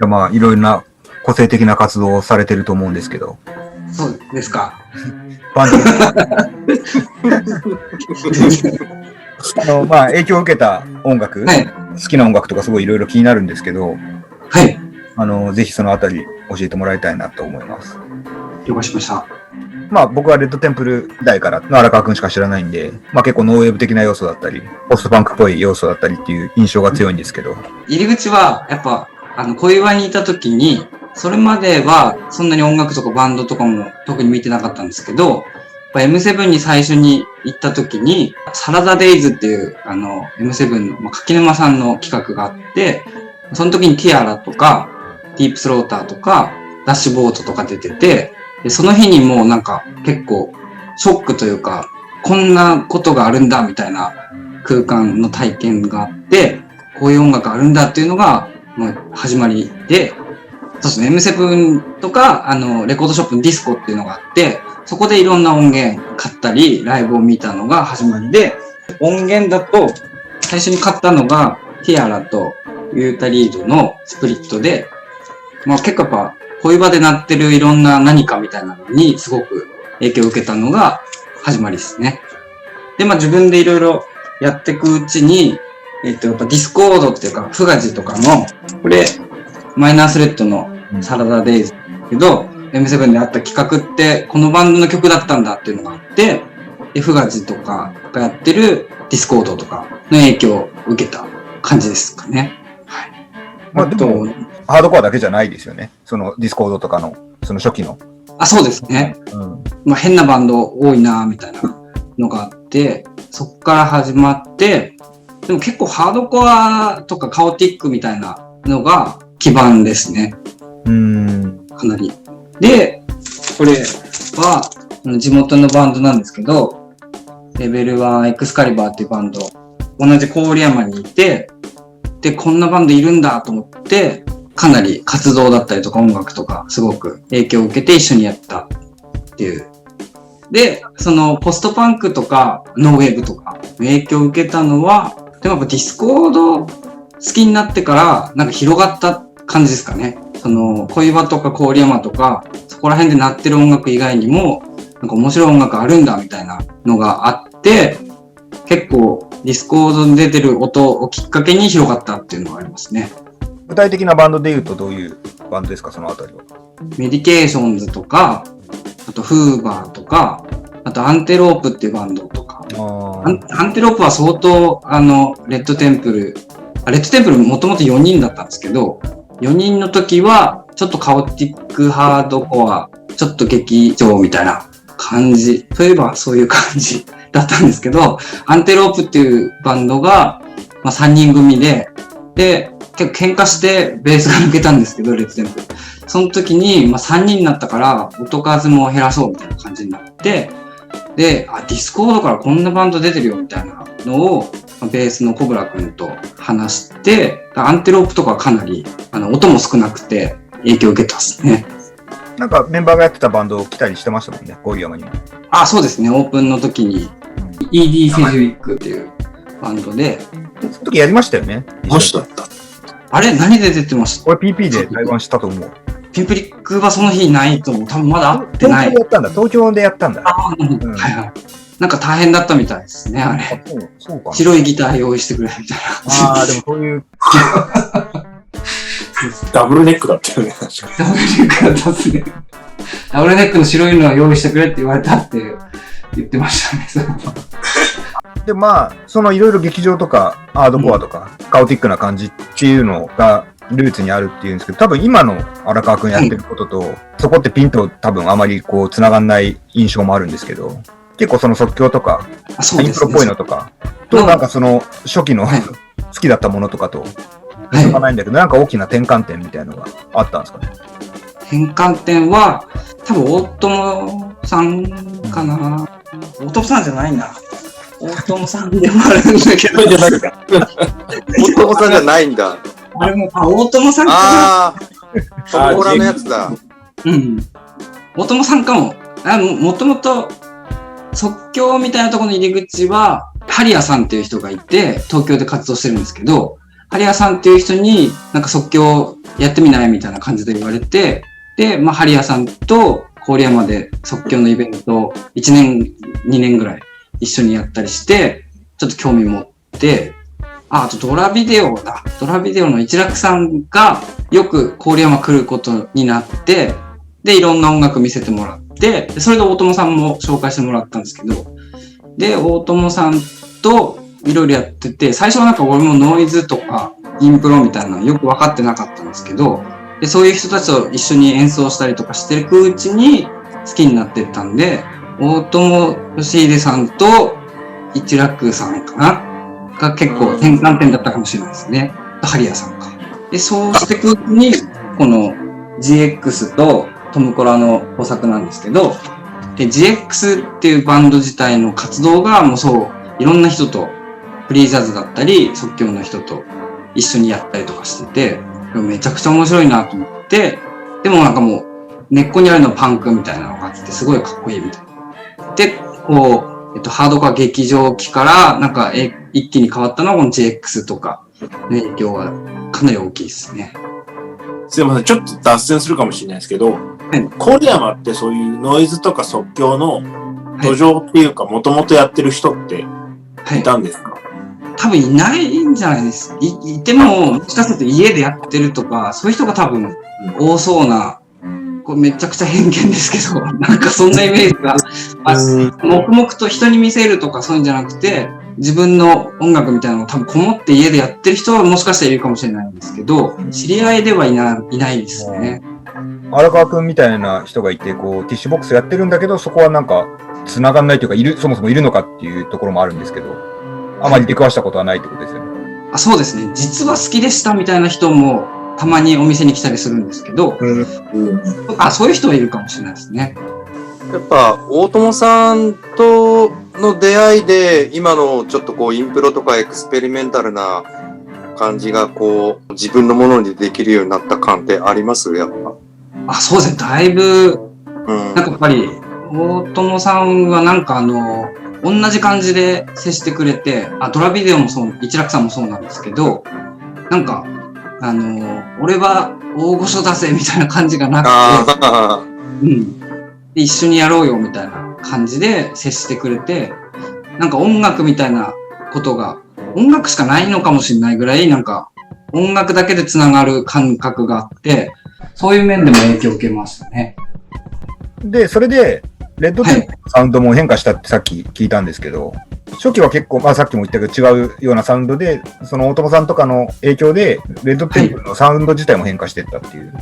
まあ、いろいろな個性的な活動をされてると思うんですけど。そうですか。バンドまあ、影響を受けた音楽、はい、好きな音楽とかすごいいろいろ気になるんですけど、はい。ぜひそのあたり教えてもらいたいなと思います。了解しました。まあ僕はレッドテンプル時代からの荒川くんしか知らないんで、まあ結構ノーウェーブ的な要素だったり、ポストパンクっぽい要素だったりっていう印象が強いんですけど。入り口はやっぱ、小岩にいた時に、それまではそんなに音楽とかバンドとかも特に見てなかったんですけど、M7 に最初に行った時に、サラダデイズっていう、M7 の柿沼さんの企画があって、その時にティアラとか、ディープスローターとか、ダッシュボートとか出てて、でその日にもうなんか結構ショックというか、こんなことがあるんだみたいな空間の体験があって、こういう音楽あるんだっていうのが、もう始まりで、そうですね、M7 とか、レコードショップのディスコっていうのがあって、そこでいろんな音源買ったり、ライブを見たのが始まりで、音源だと、最初に買ったのが、ティアラとユータリードのスプリットで、まあ結構やっぱ、恋場で鳴ってるいろんな何かみたいなのにすごく影響を受けたのが始まりですね。で、まあ自分でいろいろやっていくうちに、やっぱディスコードっていうか、フガジとかの、これ、マイナースレッドのサラダデイズだけど、M7 であった企画って、このバンドの曲だったんだっていうのがあって、でフガジとかがやってるディスコードとかの影響を受けた感じですかね。はい。まあでも、ハードコアだけじゃないですよね。そのディスコードとかの、その初期の。あ、そうですね。まあ変なバンド多いなみたいなのがあって、そっから始まって、でも結構ハードコアとかカオティックみたいなのが基盤ですね。かなり。で、これは地元のバンドなんですけど、レベル1エクスカリバーっていうバンド、同じ郡山にいて、で、こんなバンドいるんだと思って、かなり活動だったりとか音楽とかすごく影響を受けて一緒にやったっていう。で、そのポストパンクとかノーウェーブとか影響を受けたのは、でもやっぱディスコード好きになってからなんか広がった感じですかね。その恋場とか郡山とかそこら辺で鳴ってる音楽以外にもなんか面白い音楽あるんだみたいなのがあって、結構ディスコードに出てる音をきっかけに広がったっていうのがありますね。具体的なバンドで言うとどういうバンドですか、そのあたりは。メディケーションズとか、あとフーバーとか、あとアンテロープっていうバンドとか。アンテロープは相当レッドテンプルもともと4人だったんですけど、4人の時はちょっとカオティックハードコア、ちょっと劇場みたいな感じ。そういえばそういう感じだったんですけど、アンテロープっていうバンドが、まあ、3人組で、結構喧嘩してベースが抜けたんですけど、レッドテンプル。その時に、まあ、3人になったから音数も減らそうみたいな感じになって、で、ディスコードからこんなバンド出てるよみたいなのを、ベースのコブラ君と話して、アンテロープとかはかなり音も少なくて影響を受けたっすね。なんかメンバーがやってたバンド来たりしてましたもんね、郡山にも。あ、そうですね。オープンの時に、ED セジュイックっていうバンドで。その時やりましたよね。もしだった。あれ何で出てました？これ PP で対バンしたと思う。ピンプリックはその日ないと思う。多分まだ会ってない。東京でやったんだ。はいはい。なんか大変だったみたいですね、あれ。そうか。白いギター用意してくれみたいな。でもそういう。ダブルネックだったよね、確かに。ダブルネックだったっすね。ダブルネックの白いのを用意してくれって言われたって言ってましたね、それは。で、まあ、そのいろいろ劇場とか、ハードコアとか、カオティックな感じっていうのがルーツにあるっていうんですけど、多分今の荒川くんやってることと、そこってピンと多分あまりこう繋がんない印象もあるんですけど、結構その即興とか、インプロっぽいのとか、となんかその初期の好きだったものとかと、しょうがないんだけど、なんか大きな転換点みたいなのがあったんですかね。転換点は、多分大友さんかな。大友さんじゃないな。大友さんでもあるんだけど。大友さんじゃないんだ。あれも、大友さんかな。ああ、トモラのやつだ。うん。大友さんかも。もともと、即興みたいなところの入り口は、ハリアさんっていう人がいて、東京で活動してるんですけど、ハリアさんっていう人に、なんか即興やってみないみたいな感じで言われて、で、まあ、ハリアさんと郡山で即興のイベントを1年、2年ぐらい一緒にやったりして、ちょっと興味持って、あとドラビデオだ。ドラビデオの一楽さんがよく郡山来ることになって、で、いろんな音楽見せてもらって、それで大友さんも紹介してもらったんですけど、で、大友さんといろいろやってて、最初はなんか俺もノイズとかインプロみたいなのよく分かってなかったんですけど、で、そういう人たちと一緒に演奏したりとかしていくうちに好きになってったんで、大友義秀さんと一楽さんかなが結構転換点だったかもしれないですね。ハリアさんか。で、そうしていくうちに、この GX とトムコラの工作なんですけど、で、GX っていうバンド自体の活動がもうそう、いろんな人と、フリージャズだったり、即興の人と一緒にやったりとかしてて、めちゃくちゃ面白いなと思って、でもなんかもう、根っこにあるのはパンクみたいなのがあって、すごいかっこいいみたいな。で、こう、ハードコア劇場期から、なんか、一気に変わったのはこの GX とかの影響はかなり大きいですね。すいません、ちょっと脱線するかもしれないですけど、郡山ってそういうノイズとか即興の土壌っていうか、もともとやってる人っていたんですか？多分いないんじゃないですか。いても、もしかすると家でやってるとか、そういう人が多分多そうな、これめちゃくちゃ偏見ですけど、なんかそんなイメージが、黙々と人に見せるとかそういうんじゃなくて、自分の音楽みたいなのを多分こもって家でやってる人はもしかしたらいるかもしれないんですけど、知り合いではいないですね。荒川くんみたいな人がいて、こう、ティッシュボックスやってるんだけど、そこはなんか、繋がんないというか、そもそもいるのかっていうところもあるんですけど、あまり出くわしたことはないってことですよね。あ、そうですね。実は好きでしたみたいな人も、たまにお店に来たりするんですけど、そういう人はいるかもしれないですね。やっぱ、大友さんとの出会いで、今のちょっとこう、インプロとかエクスペリメンタルな感じが、こう、自分のものにできるようになった感ってありますやっぱ。そうですね。だいぶ、なんかやっぱり、大友さんはなんか同じ感じで接してくれて、ドラビデオもそう、一楽さんもそうなんですけど、なんか、俺は大御所だぜみたいな感じがなくて、で一緒にやろうよみたいな感じで接してくれて、なんか音楽みたいなことが、音楽しかないのかもしれないぐらい、なんか音楽だけでつながる感覚があって、そういう面でも影響を受けましたね。で、それで、レッドテンプのサウンドも変化したってさっき聞いたんですけど、初期は結構、さっきも言ったけど違うようなサウンドで、その大友さんとかの影響で、レッドテンプルのサウンド自体も変化していったっていう。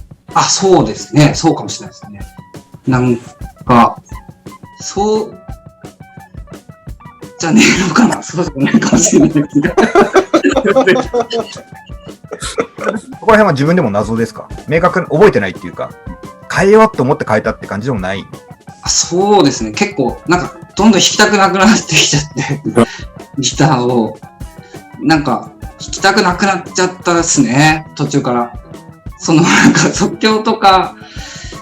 そうですね。そうかもしれないですね。なんか、そうじゃねえのかな。そうじゃないかもしれないですね。そこら辺は自分でも謎ですか？明確に覚えてないっていうか、変えようと思って変えたって感じでもない？そうですね。結構、なんか、どんどん弾きたくなくなってきちゃって、ギターを、なんか、弾きたくなくなっちゃったですね。途中から。なんか、即興とか、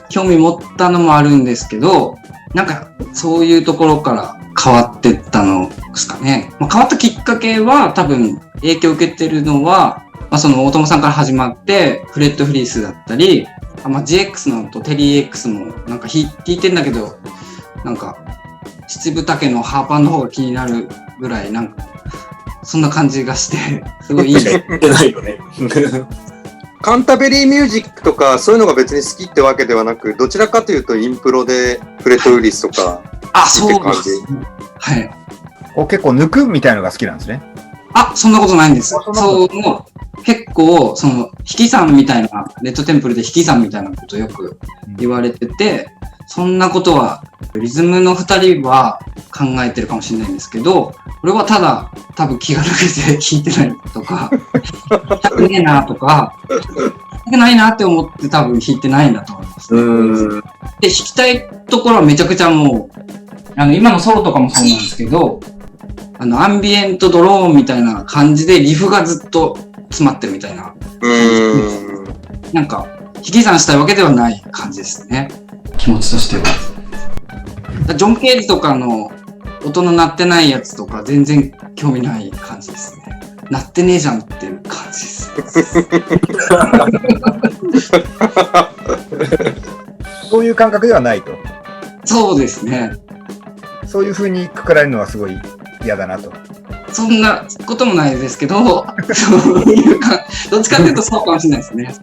興味持ったのもあるんですけど、なんか、そういうところから変わってったのですかね。変わったきっかけは、多分、影響を受けてるのは、その大友さんから始まって、フレットフリースだったり、GX のとテリー X もなんか弾いてんだけど、なんか七分丈のハーパンの方が気になるぐらい、なんかそんな感じがしてすごいいい。言ってないよね。カンタベリーミュージックとかそういうのが別に好きってわけではなく、どちらかというとインプロでフレットフリースとかそうです。はい。結構抜くみたいなのが好きなんですね。そんなことないんです。もう結構、弾き算みたいな、レッドテンプルで弾き算みたいなことをよく言われてて、そんなことは、リズムの二人は考えてるかもしれないんですけど、俺はただ、多分気が抜けて弾いてないとか、弾きたくねえなとか、弾きたくないなって思って多分弾いてないんだと思いますね。で、弾きたいところはめちゃくちゃもう、今のソロとかもそうなんですけど、アンビエントドローンみたいな感じでリフがずっと詰まってるみたいな。なんか、引き算したいわけではない感じですね。気持ちとしては。ジョン・ケージとかの音の鳴ってないやつとか全然興味ない感じですね。鳴ってねえじゃんっていう感じです。そういう感覚ではないと。そうですね。そういう風にくくられるのはすごい嫌だなと。そんなこともないですけど、そういうか、どっちかっていうとそうかもしれないですね。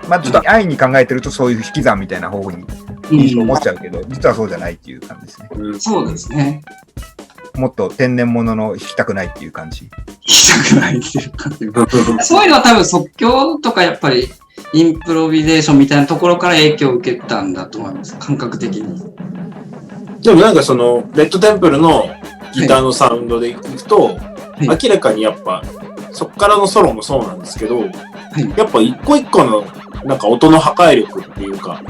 まあちょっと安易に考えてるとそういう引き算みたいな方に印象を持っちゃうけど、実はそうじゃないっていう感じですね。そうですね。もっと天然物の引きたくないっていう感じ。聞きたくないっていうかっていうかそういうのは多分即興とかやっぱりインプロビゼーションみたいなところから影響を受けたんだと思います。感覚的に。でもなんかその、レッドテンプルのギターのサウンドでいくと、明らかにやっぱ、そっからのソロもそうなんですけど、やっぱ一個一個のなんか音の破壊力っていうか、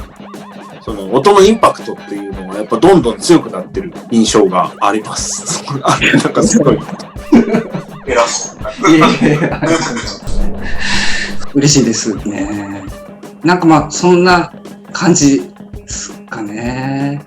その音のインパクトっていうのがやっぱどんどん強くなってる印象があります。なんかすごい。偉そう。いやいやいや嬉しいですね。なんかまあそんな感じですかね。